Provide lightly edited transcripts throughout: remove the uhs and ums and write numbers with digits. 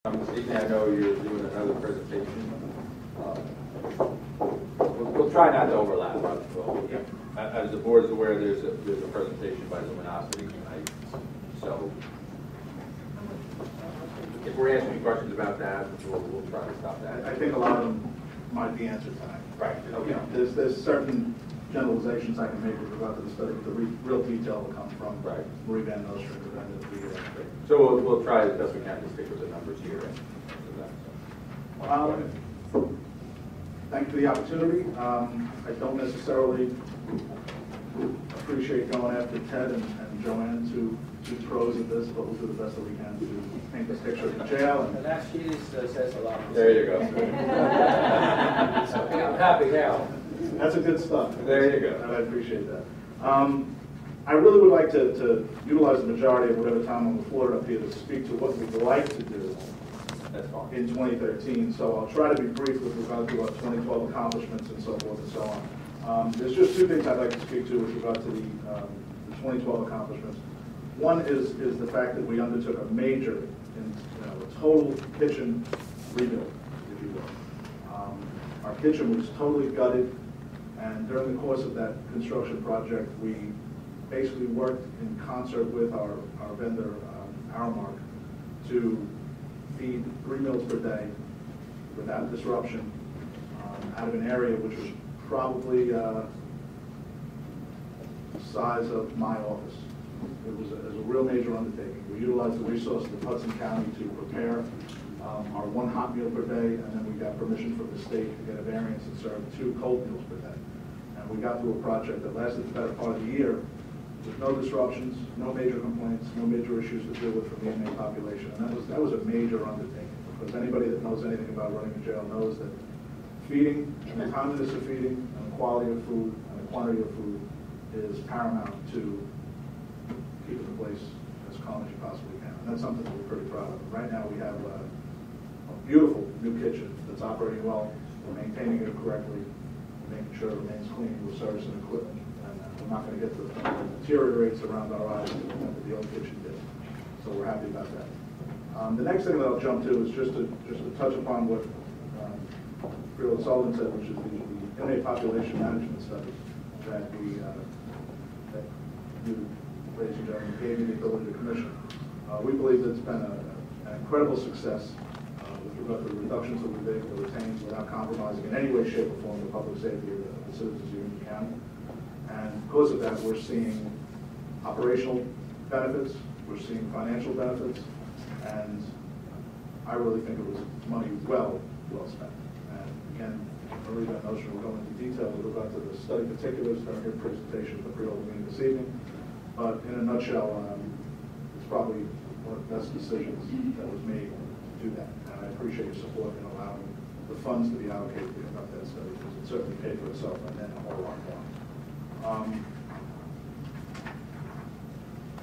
This evening, I know you're doing another presentation. We'll try not to overlap. As the board is aware, there's a presentation by Luminosity tonight. So if we're asking questions about that, we'll try to stop that. I think a lot of them might be answered tonight. Right. Okay. There's certain generalizations I can make with regard to the study, but the real detail will come from Marie Van Nostrand. So we'll try as best we can to stick with the numbers here. Thank you for the opportunity. I don't necessarily appreciate going after Ted and Joanne, two pros at this, but we'll do the best that we can to paint this picture of the jail. And that sheet says a lot. There you go. I'm happy now. That's a good stuff. There you go. And I appreciate that. I really would like to utilize the majority of whatever time on the floor up here to speak to what we'd like to do in 2013. So I'll try to be brief with regard to our 2012 accomplishments and so forth and so on. There's just two things I'd like to speak to with regard to the 2012 accomplishments. One is the fact that we undertook a major, a total kitchen rebuild, if you will. Our kitchen was totally gutted, and during the course of that construction project, we basically worked in concert with our vendor, Aramark, to feed 3 meals per day without disruption out of an area which was probably the size of my office. It was a real major undertaking. We utilized the resources of Hudson County to prepare our 1 hot meal per day, and then we got permission from the state to get a variance and serve 2 cold meals per day. And we got through a project that lasted the better part of the year with no disruptions, no major complaints, no major issues to deal with from the inmate population. And that was a major undertaking, because anybody that knows anything about running a jail knows that feeding and the timeliness of feeding and the quality of food and the quantity of food is paramount to keeping the place as calm as you possibly can. And that's something that we're pretty proud of. Right now we have a beautiful new kitchen that's operating well. We're maintaining it correctly, making sure it remains clean with service and equipment. We're not going to get the deteriorates around our eyes that the old kitchen did. So we're happy about that. The next thing that I'll jump to is just to touch upon what Freeland Sullivan said, which is the inmate population management study that you, ladies and gentlemen, gave me the ability to commission. We believe that it's been an incredible success with regard to the reductions that we've been able to retain without compromising in any way, shape, or form the public safety of the citizens of Union County. And because of that, we're seeing operational benefits, we're seeing financial benefits, and I really think it was money well spent. And again, Marie Van Nostrand will go into detail with regard to the study particulars during her presentation at the pre-opening meeting this evening. But in a nutshell, it's probably one of the best decisions that was made to do that. And I appreciate your support in allowing the funds to be allocated to conduct that study, because it certainly paid for itself and then a whole lot more. I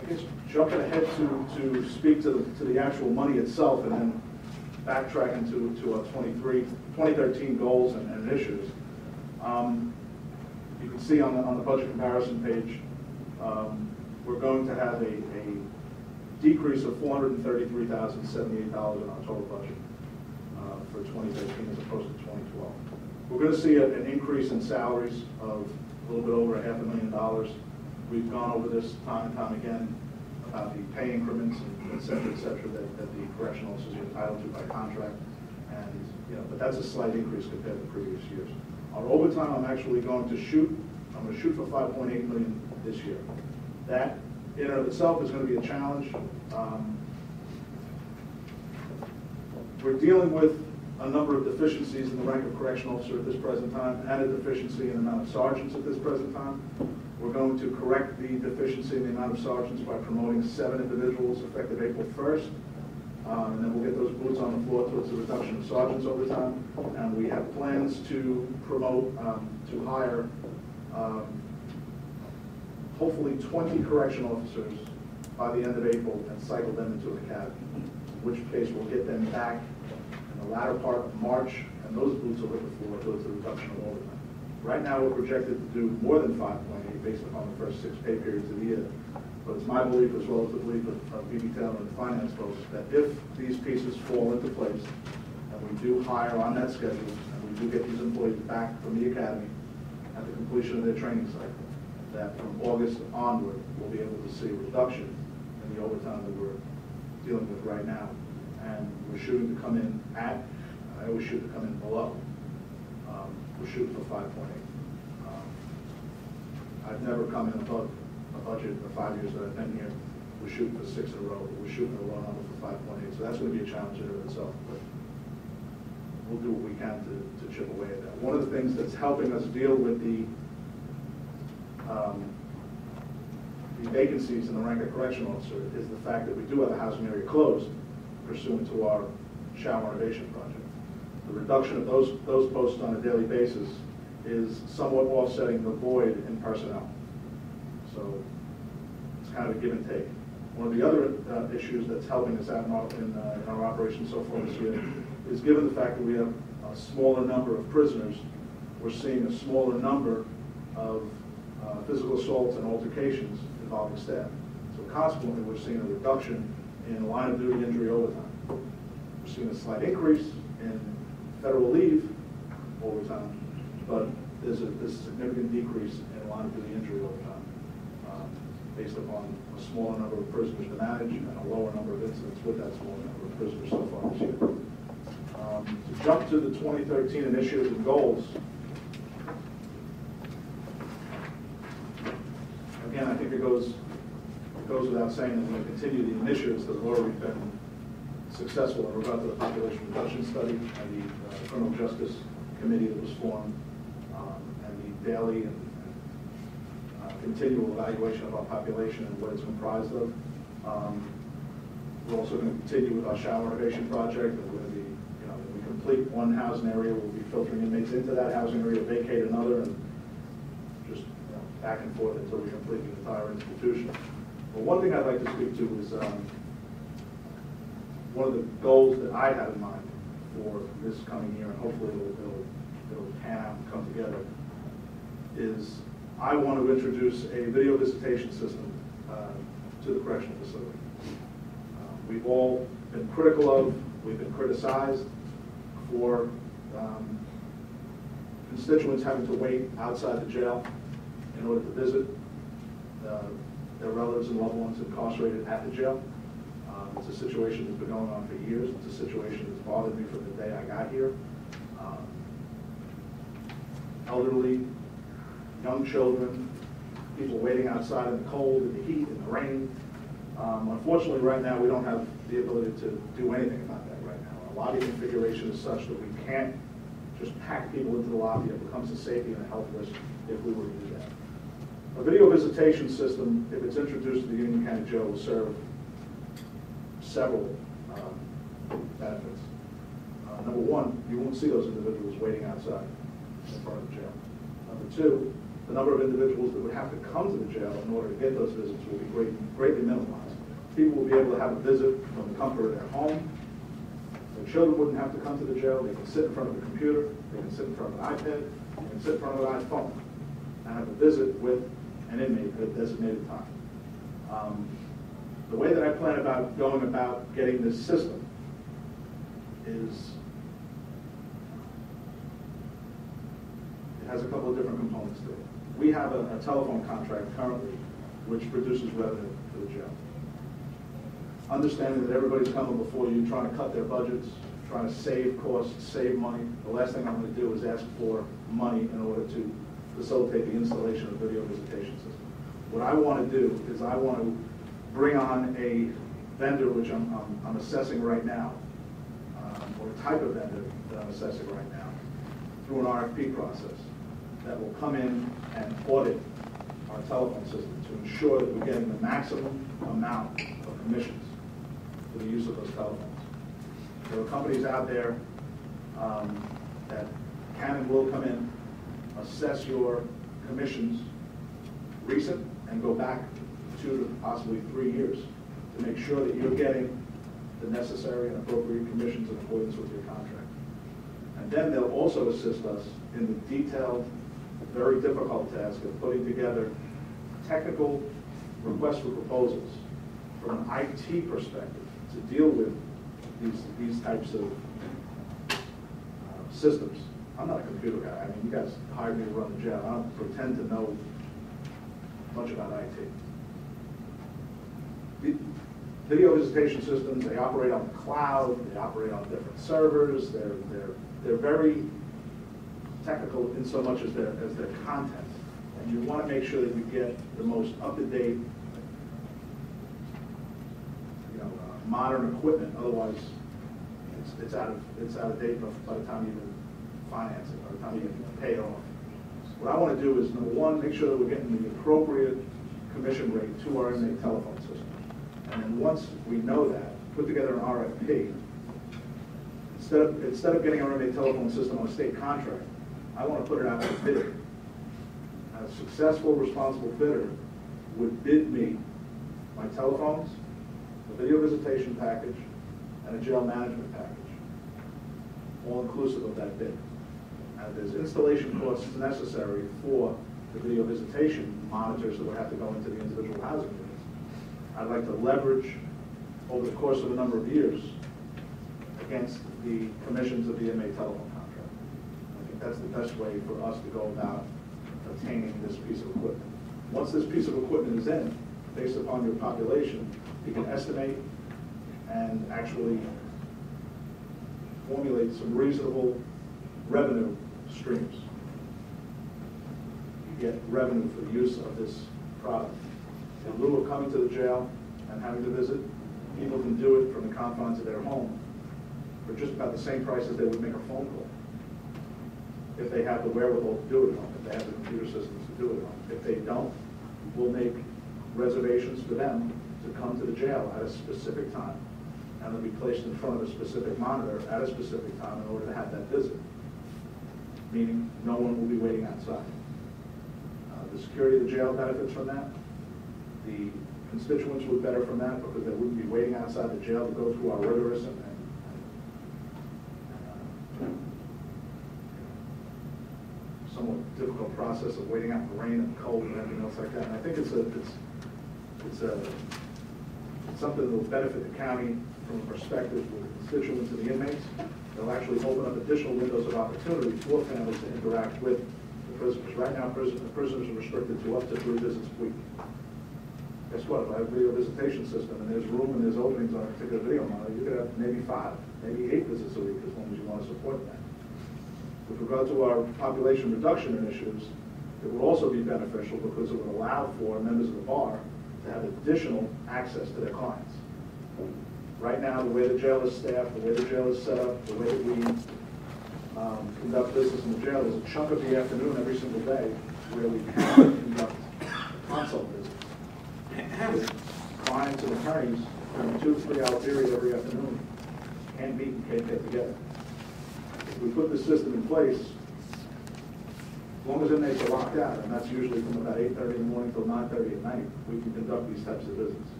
guess jumping ahead to speak to the actual money itself, and then backtracking to our 2013 goals and initiatives. You can see on the budget comparison page, we're going to have a decrease of $433,078 in our total budget for 2013 as opposed to 2012. We're going to see an increase in salaries of a little bit over $500,000. We've gone over this time and time again about the pay increments and et cetera, that the correctional officers are entitled to by contract. And but that's a slight increase compared to previous years. Our overtime, I'm actually going to shoot for $5.8 million this year. That in and of itself is going to be a challenge. We're dealing with a number of deficiencies in the rank of correctional officer at this present time, and a deficiency in the amount of sergeants at this present time. We're going to correct the deficiency in the amount of sergeants by promoting 7 individuals effective April 1st. And then we'll get those boots on the floor towards the reduction of sergeants over time. And we have plans to promote, to hire hopefully 20 correctional officers by the end of April and cycle them into an academy, in which case we'll get them back in the latter part of March, and those boots will hit the floor towards the reduction of overtime. Right now we're projected to do more than 5.8 based upon the first 6 pay periods of the year. But it's my belief, as well as the belief of BB Taylor and the finance folks, that if these pieces fall into place, and we do hire on that schedule, and we do get these employees back from the academy at the completion of their training cycle, that from August onward, we'll be able to see a reduction in the overtime that we're dealing with right now. And we're shooting to come in at, I always shoot to come in below. We're shooting for 5.8. I've never come in above a budget in the 5 years that I've been here. We're shooting for 6 in a row. We're shooting a raw number for 5.8. So that's going to be a challenge in and of itself. But we'll do what we can to chip away at that. One of the things that's helping us deal with the vacancies in the rank of correction officer is the fact that we do have a housing area closed pursuant to our shower renovation project. The reduction of those posts on a daily basis is somewhat offsetting the void in personnel. So it's kind of a give and take. One of the other issues that's helping us out in our operations so far this year is, given the fact that we have a smaller number of prisoners, we're seeing a smaller number of physical assaults and altercations involving staff. So consequently, we're seeing a reduction in line of duty injury overtime. We're seeing a slight increase in federal leave overtime, but there's a significant decrease in line of duty injury overtime based upon a smaller number of prisoners to manage and a lower number of incidents with that smaller number of prisoners so far this year. To jump to the 2013 initiatives and goals, again, I think it goes without saying that we're going to continue the initiatives that have already been successful in regard to the population reduction study and the criminal justice committee that was formed, and the daily and continual evaluation of our population and what it's comprised of. We're also going to continue with our shower renovation project, and we're going to be, when we complete one housing area, we'll be filtering inmates into that housing area, vacate another, and just back and forth until we complete the entire institution. But one thing I'd like to speak to is one of the goals that I have in mind for this coming year, and hopefully it'll pan out and come together, is I want to introduce a video visitation system to the correctional facility. We've all been critical of, we've been criticized for constituents having to wait outside the jail in order to visit their relatives and loved ones incarcerated at the jail. It's a situation that's been going on for years. It's a situation that's bothered me from the day I got here. Elderly, young children, people waiting outside in the cold, in the heat, in the rain. Unfortunately, right now, we don't have the ability to do anything about that right now. Our lobby configuration is such that we can't just pack people into the lobby. It becomes a safety and a health risk if we were to do that. A video visitation system, if it's introduced to the Union County Jail, will serve several benefits. Number one, you won't see those individuals waiting outside in front of the jail. Number two, the number of individuals that would have to come to the jail in order to get those visits will be greatly minimized. People will be able to have a visit from the comfort of their home. Their children wouldn't have to come to the jail. They can sit in front of a computer, they can sit in front of an iPad, they can sit in front of an iPhone and have a visit with an inmate at a designated time. The way that I plan about going about getting this system is, it has a couple of different components to it. We have a telephone contract currently which produces revenue for the jail. Understanding that everybody's coming before you, trying to cut their budgets, trying to save costs, save money, the last thing I'm going to do is ask for money in order to facilitate the installation of a video visitation system. What I want to do is I want to bring on a vendor, which I'm assessing right now, or a type of vendor that I'm assessing right now, through an RFP process that will come in and audit our telephone system to ensure that we're getting the maximum amount of commissions for the use of those telephones. There are companies out there that can and will come in, assess your commissions, recent, and go back 2 to possibly 3 years to make sure that you're getting the necessary and appropriate commissions in accordance with your contract. And then they'll also assist us in the detailed, very difficult task of putting together technical requests for proposals from an IT perspective to deal with these types of systems. I'm not a computer guy. I mean, you guys hired me to run the jail. I don't pretend to know much about IT. Video visitation systems, they operate on the cloud, they operate on different servers, they're very technical in so much as their content. And you want to make sure that you get the most up-to-date, modern equipment, otherwise it's out of date by the time you even finance it, by the time you even pay it off. What I want to do is, number one, make sure that we're getting the appropriate commission rate to our inmate telephone system. And then once we know that, put together an RFP. Instead of getting our inmate telephone system on a state contract, I want to put it out to bid. A successful, responsible bidder would bid me my telephones, the video visitation package, and a jail management package, all inclusive of that bid. And there's installation costs necessary for the video visitation monitors that would have to go into the individual housing units. I'd like to leverage, over the course of a number of years, against the commissions of the inmate telephone contract. I think that's the best way for us to go about obtaining this piece of equipment. Once this piece of equipment is in, based upon your population, you can estimate and actually formulate some reasonable revenue streams. You get revenue for the use of this product. In lieu of coming to the jail and having to visit, people can do it from the confines of their home for just about the same price as they would make a phone call. If they have the wherewithal to do it at home, if they have the computer systems to do it at home. If they don't, we'll make reservations for them to come to the jail at a specific time. And they'll be placed in front of a specific monitor at a specific time in order to have that visit. Meaning, no one will be waiting outside. The security of the jail benefits from that. The constituents would benefit from that because they wouldn't be waiting outside the jail to go through our rigorous and somewhat difficult process of waiting out in the rain and cold and everything else like that. And I think it's something that will benefit the county from a perspective with the constituents and the inmates. It'll actually open up additional windows of opportunity for families to interact with the prisoners. Right now, the prisoners are restricted to up to 3 visits a week. Guess what? If I have a video visitation system and there's room and there's openings on a particular video monitor, you could have maybe 5, maybe 8 visits a week as long as you want to support that. With regard to our population reduction initiatives, it will also be beneficial because it would allow for members of the bar to have additional access to their clients. Right now, the way the jail is staffed, the way the jail is set up, the way that we conduct business in the jail, there's a chunk of the afternoon every single day where we can conduct consult visits with clients and attorneys during a 2 to 3 hour period every afternoon. Can't meet and can't get together. If we put this system in place, as long as inmates are locked out, and that's usually from about 8:30 in the morning till 9:30 at night, we can conduct these types of visits.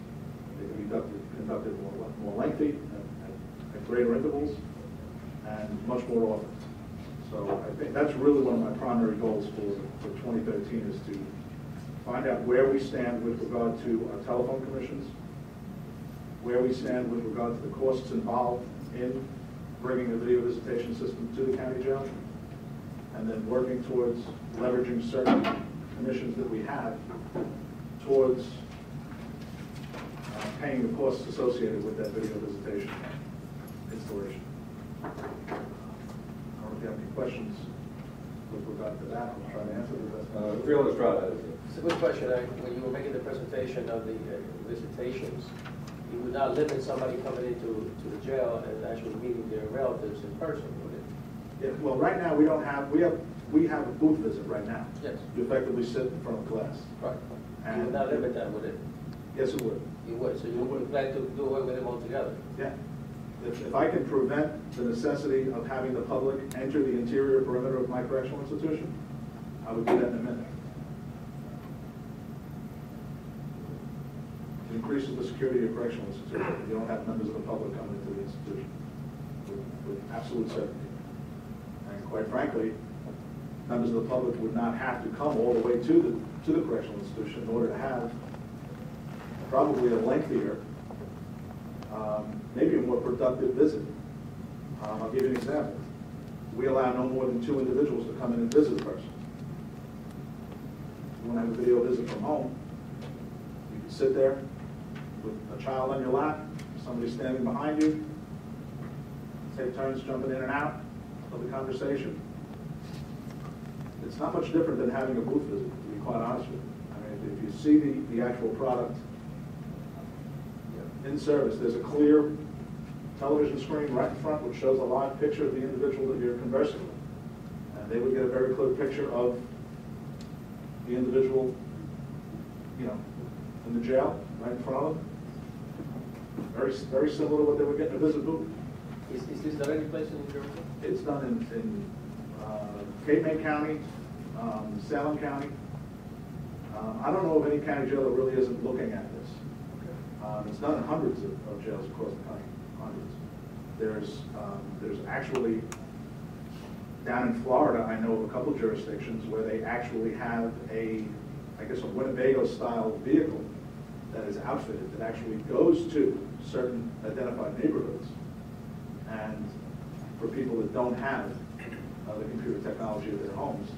They can be conducted more lengthy, at greater intervals, and much more often. So I think that's really one of my primary goals for 2013 is to find out where we stand with regard to our telephone commissions, where we stand with regard to the costs involved in bringing the video visitation system to the county jail, and then working towards leveraging certain commissions that we have towards paying the costs associated with that video visitation installation. I don't know if you have any questions with regard to that. I'll try to answer the best. Freeland Estrada. It's a good question. When you were making the presentation of the visitations, you would not limit somebody coming into the jail and actually meeting their relatives in person, would it? Yeah, well, right now we don't have, we have a booth visit right now. Yes. You effectively sit in front of class. Right. You And would not limit that, would it? Yes, it would. You would. So you would plan to do away with them altogether? Yeah. If I can prevent the necessity of having the public enter the interior perimeter of my correctional institution, I would do that in a minute. It increases the security of correctional institution. You don't have members of the public coming into the institution with absolute certainty. And quite frankly, members of the public would not have to come all the way to the correctional institution in order to have probably a lengthier, maybe a more productive visit. I'll give you an example. We allow no more than 2 individuals to come in and visit a person. If you want to have a video visit from home, you can sit there with a child on your lap, somebody standing behind you, take turns jumping in and out of the conversation. It's not much different than having a booth visit, to be quite honest with you. I mean, if you see the actual product in service, there's a clear television screen right in front which shows a live picture of the individual that you're conversing with. And they would get a very clear picture of the individual, you know, in the jail, right in front of them. Very similar to what they would get in a visit booth. Is this done any place in New Jersey? It's done in Cape May County, Salem County. I don't know of any county jail that really isn't looking at this. It's done in hundreds of jails across the country, hundreds. There's actually, down in Florida, I know of a couple jurisdictions where they actually have I guess a Winnebago-style vehicle that is outfitted, that actually goes to certain identified neighborhoods. And for people that don't have the computer technology of their homes,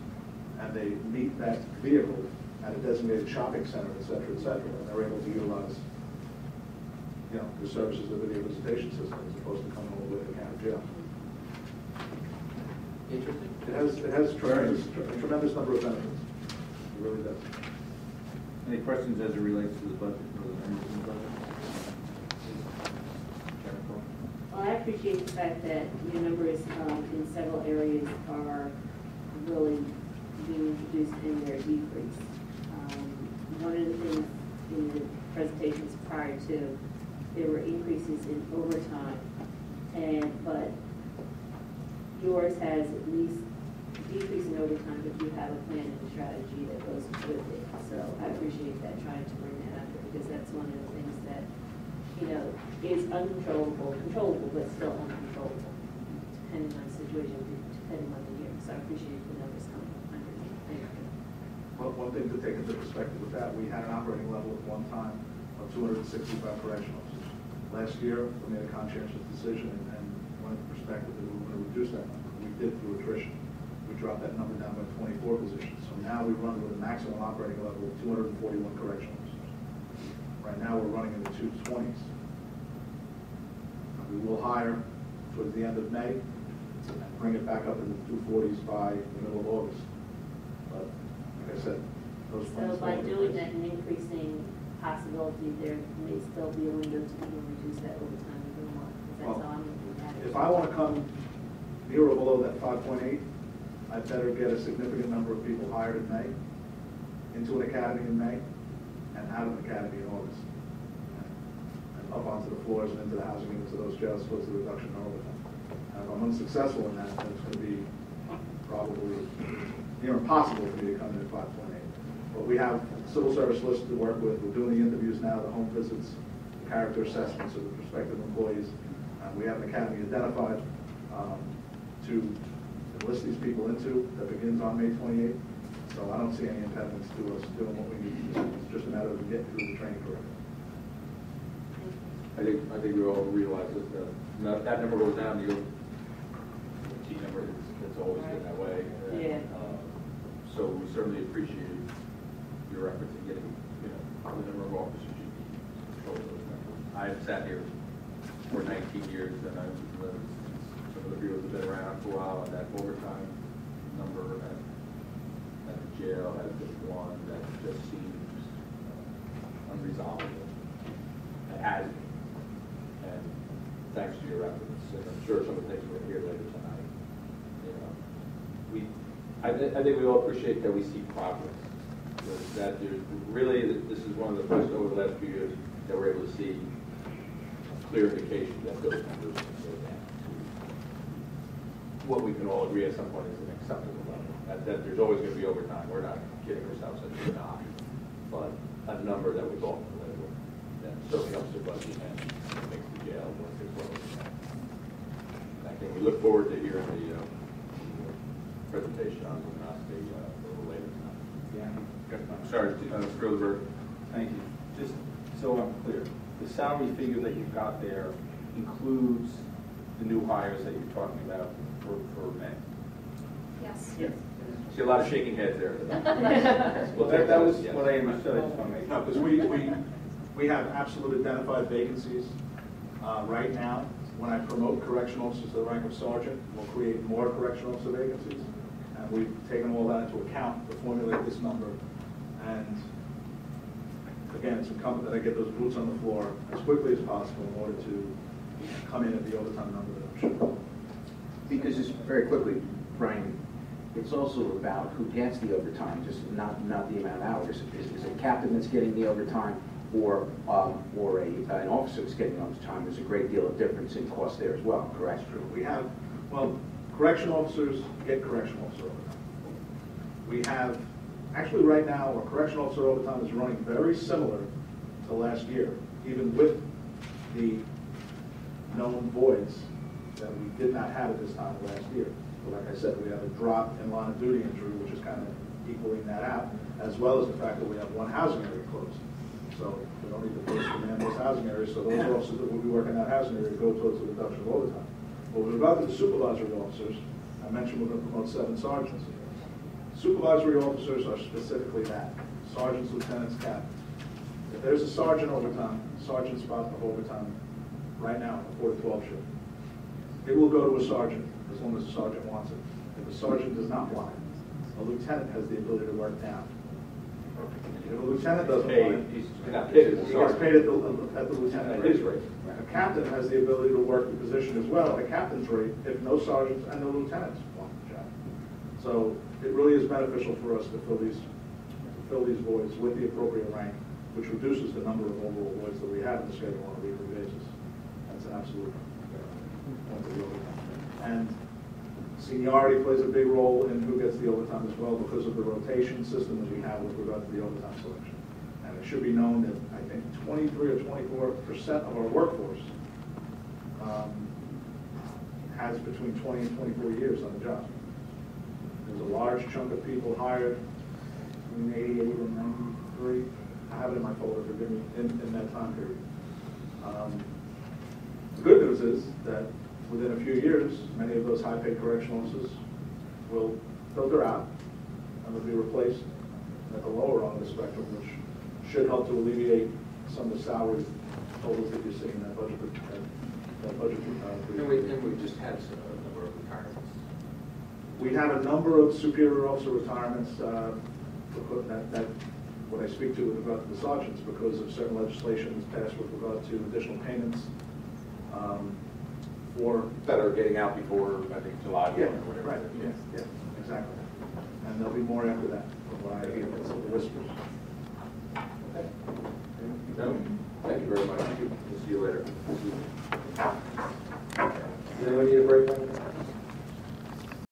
and they meet that vehicle at a designated shopping center, et cetera, and they're able to utilize, you know, the services of the video visitation system as opposed to coming all the way to the county jail. Interesting. It has a tremendous number of benefits. It really does. Any questions as it relates to the budget or the members in the budget? Chairman Cole? Well, I appreciate the fact that your numbers in several areas are really being introduced in their decrease. One of the things in the presentations prior to, there were increases in overtime, but yours has at least decrease in overtime, but you have a plan and a strategy that goes with it. So I appreciate that, trying to bring that up, because that's one of the things that, you know, is controllable, but still uncontrollable, depending on the situation, depending on the year. So I appreciate the numbers coming underneath. Thank you. Well, one thing to take into perspective with that, we had an operating level at one time of 265 correctional officers. Last year, we made a conscientious decision and went into perspective that we were going to reduce that number. We did through attrition. We dropped that number down by 24 positions. So now we run with a maximum operating level of 241 correctional officers. Right now, we're running in the 220s. We will hire towards the end of May and bring it back up into the 240s by the middle of August. But like I said, those plans. So by doing that and increasing possibility, there may still be a window to even reduce that overtime even more. Because that's all I'm looking at. If I want to come near or below that 5.8, I better get a significant number of people hired in May, into an academy in May, and out of the academy in August. And up onto the floors and into the housing units of those jails towards the reduction in overtime. And if I'm unsuccessful in that, then it's going to be probably near impossible for me to come in at 5.8. But we have civil service lists to work with. We're doing the interviews now, the home visits, the character assessments of the prospective employees. We have an academy identified to enlist these people into that begins on May 28th. So I don't see any impediments to us doing what we need to do. It's just a matter of getting through the training program. I think we all realize that that number goes down, the T number, it's always been that way. Yeah. So we certainly appreciate your efforts in getting, you know, the number of officers you need to control those numbers. I've sat here for 19 years, and I've lived, some of the people have been around for a while, and that overtime number at the jail has been one that just seems unresolvable. It has been. And thanks to your efforts, and I'm sure some of the things we're going to hear later tonight, you know, I think we all appreciate that we see progress. That there's really, this is one of the first over the last few years that we're able to see clear indication that those numbers can go down to what we can all agree at some point is an acceptable level. That there's always going to be overtime. We're not kidding ourselves that we're not, but a number that we've all been living with that certainly helps the budget and makes the jail work as well as that. I think we look forward to hearing the presentation on luminosity a little later tonight. Yeah. I'm sorry, Mr. Rosenberg. Thank you. Just so I'm clear, the salary figure that you've got there includes the new hires that you're talking about for May? Yes. See a lot of shaking heads there. Well, that was what I understood, I just want to make No, sure. because we have absolute identified vacancies. Right now, when I promote correctional officers to the rank of sergeant, we'll create more correctional officer vacancies. And we've taken all that into account to formulate this number. And again, it's incumbent that I get those boots on the floor as quickly as possible in order to come in at the overtime number that I'm showing. Because just very quickly, Brian, it's also about who gets the overtime, just not the amount of hours. Is it a captain that's getting the overtime, or an officer that's getting the overtime? There's a great deal of difference in cost there as well, correct? That's true. We have, well, correctional officers get correctional officer overtime. We have, actually right now, our correctional officer overtime is running very similar to last year, even with the known voids that we did not have at this time last year. But like I said, we have a drop in line of duty injury, which is kind of equaling that out, as well as the fact that we have one housing area closed. So we don't need to post the man those housing areas, so those officers that will be working in that housing area go towards the reduction of overtime. But with regard to the supervisory officers, I mentioned we're going to promote 7 sergeants. Supervisory officers are specifically that, sergeants, lieutenants, captains. If there's a sergeant overtime, sergeant spot of overtime, right now, a 4 to 12 shift, it will go to a sergeant as long as the sergeant wants it. If the sergeant does not want it, a lieutenant has the ability to work down. If a lieutenant doesn't want it, He's not paid as a he gets sergeant. paid at the lieutenant At rate. his rate. A captain has the ability to work the position as well at a captain's rate if no sergeants and no lieutenants want the job. So it really is beneficial for us to fill these voids with the appropriate rank, which reduces the number of overall voids that we have in the schedule on a weekly basis. That's an absolute point of the overtime. And seniority plays a big role in who gets the overtime as well because of the rotation system that we have with regard to the overtime selection. And it should be known that I think 23 or 24% of our workforce has between 20 and 24 years on the job. There's a large chunk of people hired between 88 and 93. I have it in my folder, forgive me, in that time period. The good news is that within a few years, many of those high-paid correctional officers will filter out and will be replaced at the lower end of the spectrum, which should help to alleviate some of the salary totals that you're seeing in that budget. And we just had a number of retirements. We have a number of superior officer retirements that what I speak to with regard to the sergeants because of certain legislation that's passed with regard to additional payments for That are getting out before, I think, July 1 yeah, or whatever. right, yeah, exactly. And there'll be more after that, from what I hear, it's the whispers. Okay. No? Thank you very much. We'll see you later. Does anyone need a break?